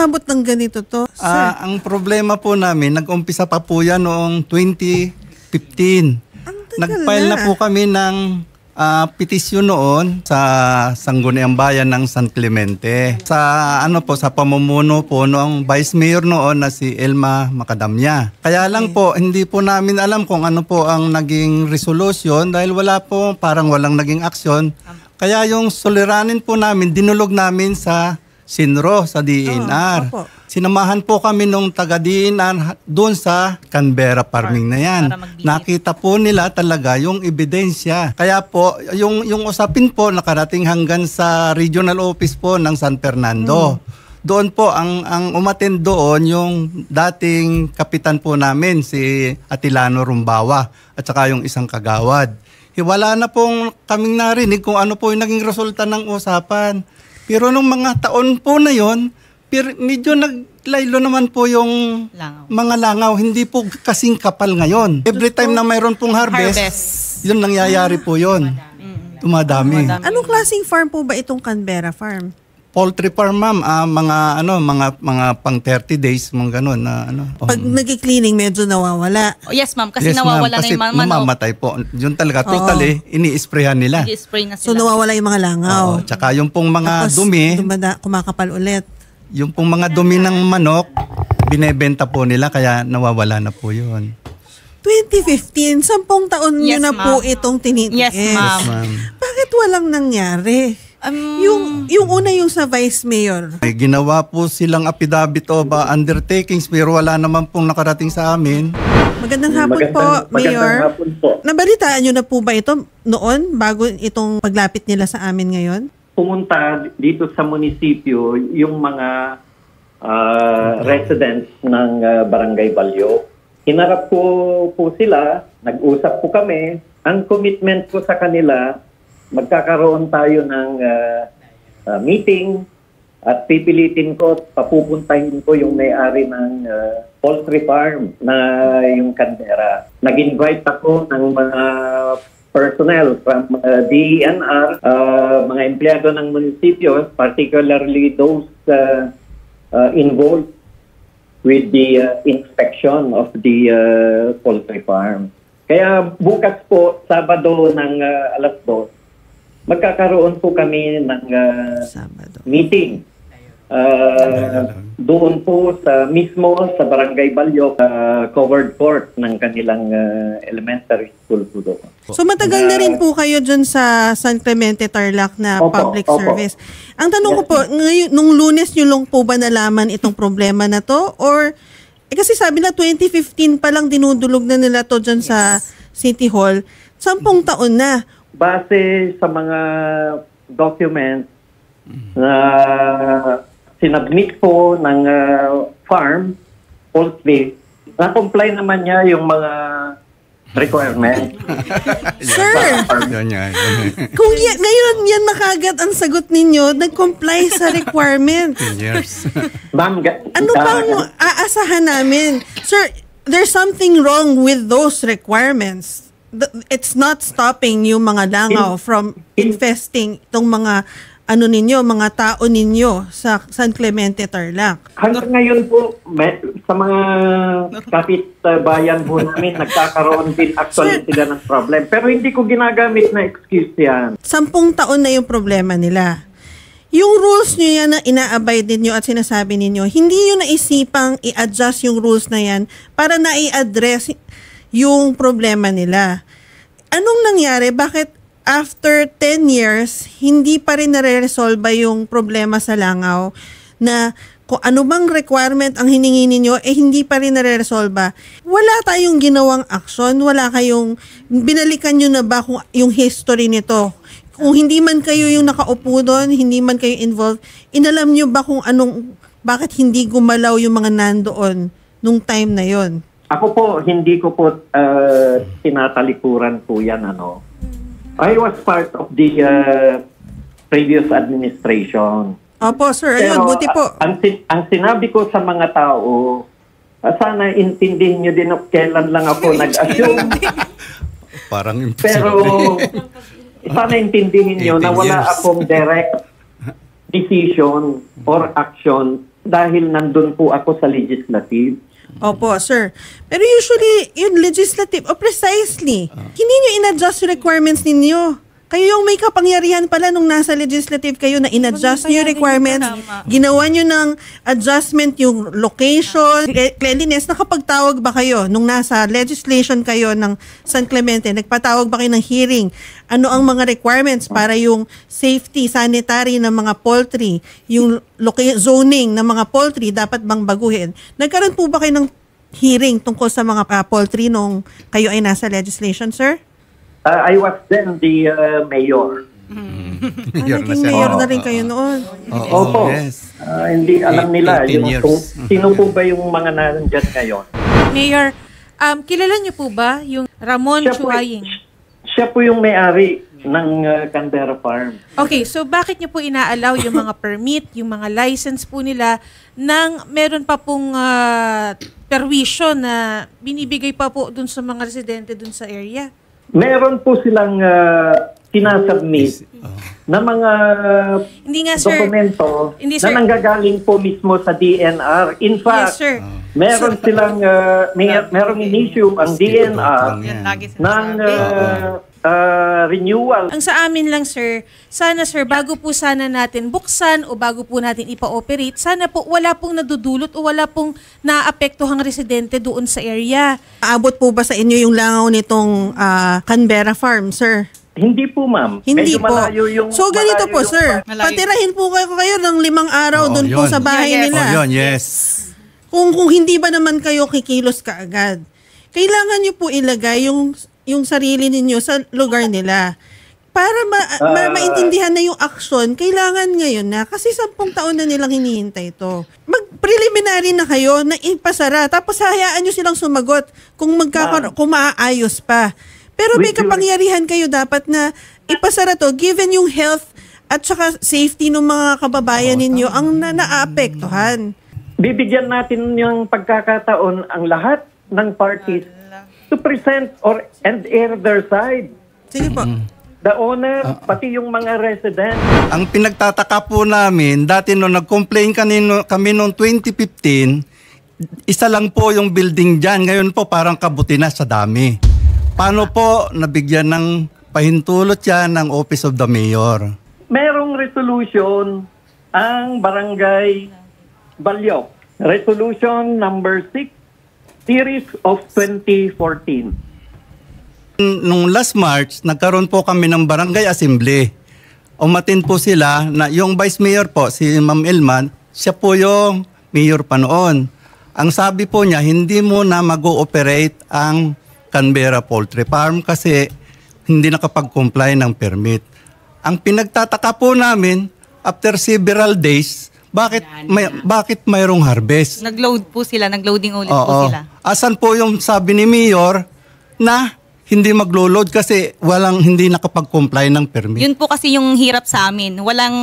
umabot ng ganito to, sir? Ang problema po namin, nag-umpisa pa po yan noong 2015. Nag-file na po kami ng petisyon noon sa Sangguniang Bayan ng San Clemente. Sa pamumuno po noong Vice Mayor noon na si Elma Macadamia. Kaya lang po, hindi po namin alam kung ano po ang naging resolution dahil parang walang naging aksyon. Kaya yung suliranin po namin, dinulog namin sa Sinro, sa DNR. Sinamahan po kami nung taga-DNR doon sa Canberra farming na yan. Nakita po nila talaga yung ebidensya. Kaya po, yung usapin po nakarating hanggang sa regional office po ng San Fernando. Doon po, ang umattend doon yung dating kapitan po namin, si Atilano Rumbawa, at saka yung isang kagawad. Wala na pong kaming narinig kung ano po yung naging resulta ng usapan. Pero nung mga taon po na yon, medyo naglaylo naman po yung mga langaw. Hindi po kasing kapal ngayon. Every time na mayroon pong harvest, yun nangyayari po yun. Tumadami. Anong klaseng farm po ba itong Canberra farm? Poultry farm, ma'am. Mga pang 30 days, mga ganun. Pag nag-cleaning, medyo nawawala. Yes, ma'am. Kasi nawawala na yung mga manok. Namamatay po. Yun talaga. Totally, ini-sprayan nila. I-spray na So, sila. nawawala yung mga langaw. Tsaka yung pong mga tapos, dumi. kumakapal ulit. Yung pong mga dumi ng manok, binebenta po nila, kaya nawawala na po yun. 2015, 10 taon nyo na po itong tinitiis. Yes, ma'am. Bakit walang nangyari? Yung una yung sa Vice Mayor. May ginawa po silang affidavit of undertakings pero wala naman pong nakarating sa amin. Magandang hapon po, Mayor. Hapon po. Nabalitaan nyo na po ba ito noon bago itong paglapit nila sa amin ngayon? Pumunta dito sa munisipyo yung mga residents ng Barangay Balyo. Hinarap po sila, nag-usap po kami. Ang commitment ko sa kanila, magkakaroon tayo ng meeting at pipilitin ko, papupuntahin ko yung may-ari ng poultry farm na yung Canberra. Nag-invite ako ng mga personnel from DENR, mga empleyado ng munisipyo, particularly those involved with the inspection of the poultry farm. Kaya bukas po, Sabado ng alas 2, magkakaroon po kami ng meeting. Doon po mismo sa Barangay Balyo, covered court ng kanilang elementary school po doon. So matagal na rin po kayo dyan sa San Clemente, Tarlac na public service. Ang tanong ko po, ngayon, nung Lunes nyo lang po ba nalaman itong problema na to? Or, kasi sabi na 2015 pa lang dinudulog na nila to dyan sa City Hall. 10 taon na. Base sa mga documents na sinubmit po ng farm, poultry, na-comply naman niya yung mga requirements. Sir, kung ngayon yan na kagad ang sagot ninyo, nag-comply sa requirement. Ma'am, ano bang aasahan namin? Sir, there's something wrong with those requirements. It's not stopping yung mga langaw from infesting itong mga mga tao ninyo sa San Clemente, Tarlac. Hanggang ngayon po, sa mga kapit-bayan po namin, nagkakaroon din actually sila ng problem. Pero hindi ko ginagamit na excuse yan. 10 taon na yung problema nila. Yung rules nyo yan na ina-abide ninyo at sinasabi ninyo, hindi nyo naisipang i-adjust yung rules na yan para na-i-address yung problema nila. Anong nangyari? Bakit after 10 years, hindi pa rin nare-resolve yung problema sa langaw na kung ano bang requirement ang hiningi ninyo, hindi pa rin nare-resolve? Wala tayong ginawang action? Wala kayong, binalikan nyo na ba kung yung history nito? Kung hindi man kayo yung nakaupo doon, hindi man kayo involved, inalam nyo ba kung bakit hindi gumalaw yung mga nandoon nung time na yon? Ako po, hindi ko po tinatalikuran po yan. I was part of the previous administration. Opo, sir. Ayun, buti po. Ang sinabi ko sa mga tao, sana intindihin nyo din kailan lang ako nag-assume. Parang pero sana intindihin nyo na wala akong direct decision or action dahil nandun po ako sa legislative. Opo, sir. Pero usually, yung legislative, precisely, hindi nyo in-adjust yung requirements ninyo. Kayo yung may kapangyarihan pala nung nasa legislative kayo na in-adjust nyo yung requirements. Ginawa nyo ng adjustment yung location, cleanliness. Nakapagtawag ba kayo nung nasa legislation kayo ng San Clemente? Nagpatawag ba kayo ng hearing? Ano ang mga requirements para yung safety, sanitary ng mga poultry, yung zoning ng mga poultry dapat bang baguhin? Nagkaroon po ba kayo ng hearing tungkol sa mga poultry nung kayo ay nasa legislation, sir? I was then the mayor. Naging mayor na rin kayo noon. Opo. Yes. Hindi alam nila 18 yung years. kung sino po ba yung mga nandyan ngayon. Mayor, kilala niyo po ba yung Ramon Chuaying? Siya po yung may-ari ng Canberra Farm. Okay, so bakit niyo po inaalaw yung mga permit, yung mga license po nila nang meron pa pong perwisyo na binibigay pa po dun sa mga residente dun sa area? Meron po silang sinasubmit na mga Hindi nga, sir. dokumento Hindi, sir. na nanggagaling po mismo sa DNR. In fact, Yes, sir. meron silang merong in-issue ang DNR ng renewal. Ang sa amin lang, sir, sana, sir, bago po sana natin buksan o bago po natin ipa-operate, sana po wala pong nadudulot o wala pong naapektuhang residente doon sa area. Aabot po ba sa inyo yung langaw nitong Canberra Farm, sir? Hindi po, ma'am. Hindi Medyo po. malayo yung, So ganito malayo po, yung- sir. Patirahin po kayo ng 5 araw Oo, doon po yun. sa bahay Yes. nila. Yun, yes. Kung hindi ba naman kayo kikilos kaagad, kailangan nyo po ilagay yung sarili ninyo sa lugar nila. Para maintindihan na yung action, kailangan ngayon na, kasi 10 taon na nilang hinihintay ito. Mag-preliminary na kayo na ipasara, tapos hayaan nyo silang sumagot kung maayos pa. Pero may kapangyarihan kayo dapat na ipasara to, given yung health at saka safety ng mga kababayan ninyo ang naaapektuhan. Bibigyan natin yung pagkakataon ang lahat ng parties to present and air their side. Sige po. The owner, pati yung mga residents. Ang pinagtataka po namin, dati nung nag-complain kami noong 2015, isa lang po yung building dyan. Ngayon po parang kabuti na sa dami. Paano po nabigyan ng pahintulot yan ng Office of the Mayor? Merong resolution ang Barangay Balyo. Resolution number 6, series of 2014. Nung last March, nagkaroon po kami ng Barangay Assembly. Umatin po sila na yung Vice Mayor po, si Ma'am Elman, siya po yung mayor pa noon. Ang sabi po niya, hindi mo na mag-ooperate ang Canberra Poultry Farm kasi hindi nakapag-comply ng permit. Ang pinagtataka po namin, after several days, bakit mayroong harvest? Nag-load po sila, nag-loading ulit po sila. Asan po yung sabi ni Mayor na hindi maglo-load kasi hindi nakapag-comply ng permit? Yun po kasi yung hirap sa amin. Walang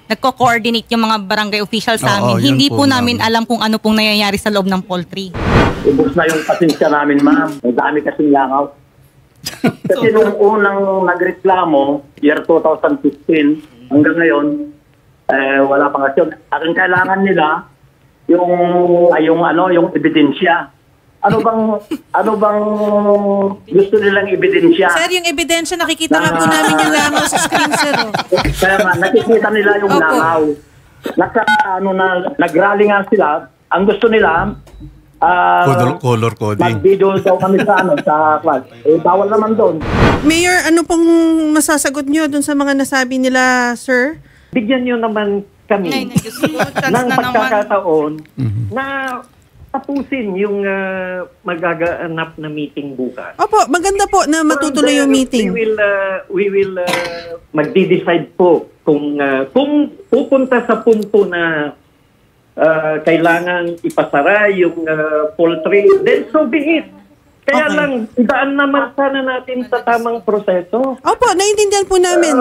nagko-coordinate yung mga barangay officials sa Oo, amin. yun Hindi po po namin alam kung ano pong nangyayari sa loob ng poultry. Ubus na yung pasensya namin, ma'am. May dami kasing langaw. Kasi nung unang nagreklamo, year 2015, hanggang ngayon, wala pang aksyon. Ang kailangan nila, yung ebidensya. Ano bang gusto nilang ebidensya? Sir, yung ebidensya, nakikita nga po namin yung langaw sa screen, sir. Oh. Kaya nga, nakikita nila yung Opo. langaw. Nagrally nga sila. Ang gusto nila, Color coding. mag-video daw kami sa class. Bawal naman doon. Mayor, ano pong masasagot nyo dun sa mga nasabi nila, sir? Bigyan nyo naman kami Ay, Diyos ko, chance ng na naman. pagkakataon na tapusin yung magaganap na meeting bukas. Opo, maganda po na matutuloy yung meeting. We will magde-decide po kung pupunta sa punto na kailangan ipasara yung poultry, then so be it. Kaya Okay. lang, daan naman sana natin sa tamang proseso. Opo, naiintindihan po namin.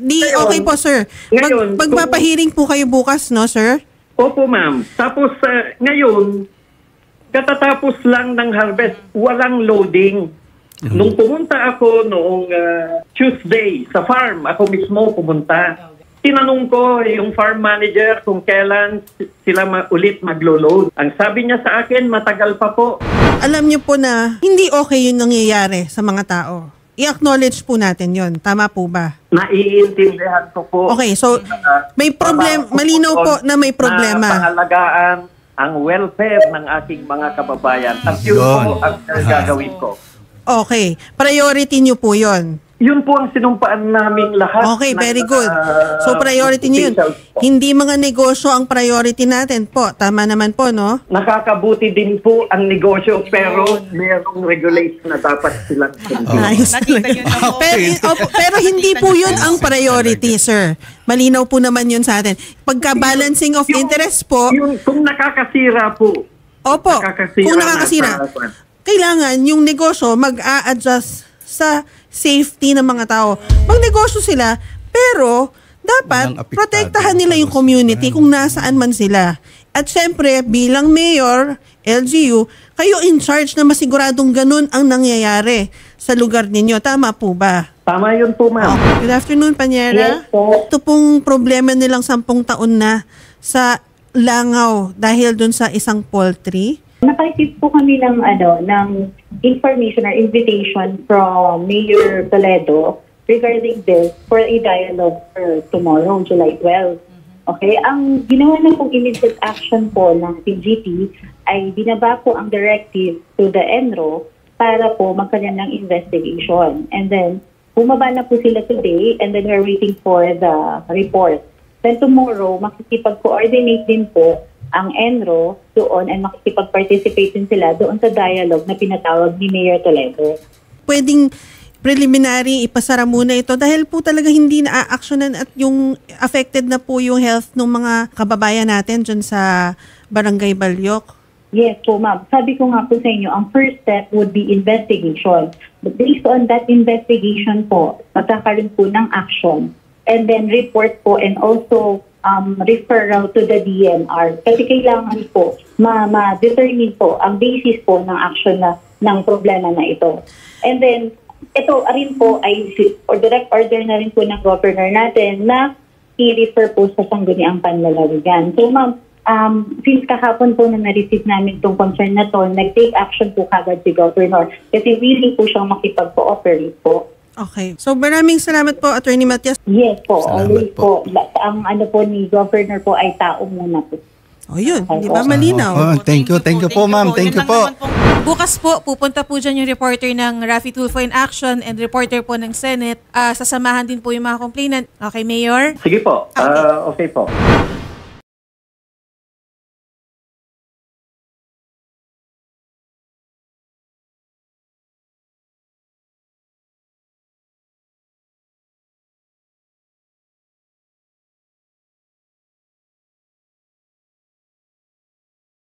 Okay po, sir. Ngayon, Magpapahiring po kayo bukas, no, sir? Opo, ma'am. Tapos ngayon, katatapos lang ng harvest, walang loading. Nung pumunta ako noong Tuesday sa farm, ako mismo pumunta. Tinanong ko yung farm manager kung kailan sila ulit maglo-load. Ang sabi niya sa akin, matagal pa po. Alam niyo po na hindi okay yung nangyayari sa mga tao. I-acknowledge po natin yon. Tama po ba? Naiintindihan ko po. Okay, so may problem, malinaw po na may problema. Na pangalagaan ang welfare ng aking mga kababayan. At yun po ang gagawin ko. Okay, priority niyo po yon. Yun po ang sinumpaan naming lahat. Okay, very good. So priority niyo yun. Hindi mga negosyo ang priority natin po. Tama naman po, no? Nakakabuti din po ang negosyo pero mayroong regulation na dapat silang sundin. Ayos Nakita talaga. yun na po. Pero hindi po yun ang priority, sir. Malinaw po naman yun sa atin. Pagka-balancing of interest po, Kung nakakasira po. opo, Nakakasira kung na nakakasira, sa- kailangan yung negosyo mag-a-adjust sa safety ng mga tao. Magnegosyo sila, pero dapat Walang apektado protektahan nila yung community kung nasaan man sila. At syempre, bilang mayor, LGU, kayo in charge na masiguradong ganun ang nangyayari sa lugar ninyo. Tama po ba? Tama yun po, ma'am. Good afternoon, Panyera. Yes po. Ito pong problema nilang 10 taon na sa langaw dahil dun sa isang poultry. Naka-receive po kami ng information or invitation from Mayor Toledo regarding this for a dialogue for tomorrow, July 12. Okay, ang ginawa na pong immediate action po ng PGT ay binaba po ang directive to the ENRO para po magkaroon ng investigation. And then, bumaba na po sila today and then we're waiting for the report. Then tomorrow, makikipag-coordinate din po ang ENRO doon and makikipag-participate din sila doon sa dialogue na pinatawag ni Mayor Toledo. Pwedeng preliminary ipasara muna ito dahil po talaga hindi na-actionan at yung affected na po yung health ng mga kababayan natin dyan sa Barangay Balyok. Yes po, ma'am. Sabi ko nga po sa inyo, ang first step would be investigation. But based on that investigation po, magkakaroon po ng action. And then report po and also referral to the DNR. Kasi kailangan po ma-determine po ang basis po ng action ng problema na ito. And then, ito rin po ay direct order na rin po ng governor natin na i-refer po sa Sangguniang Panlalawigan. So ma'am, since kahapon po na na-receive namin itong concern na to, nag-take action po kagad si governor kasi willing po siyang makipag-cooperate po. Okay. So maraming salamat po, Attorney Matias. Yes po, Salamat always po. po. Ang po ni governor po ay tao muna po. O yun, di ba malinaw? Oh, thank you po, ma'am. Thank you po. Bukas po, pupunta po dyan yung reporter ng Raffy Tulfo in Action and reporter po ng Senate. Sasamahan din po yung mga complainant. Okay, Mayor? Sige po. Okay po.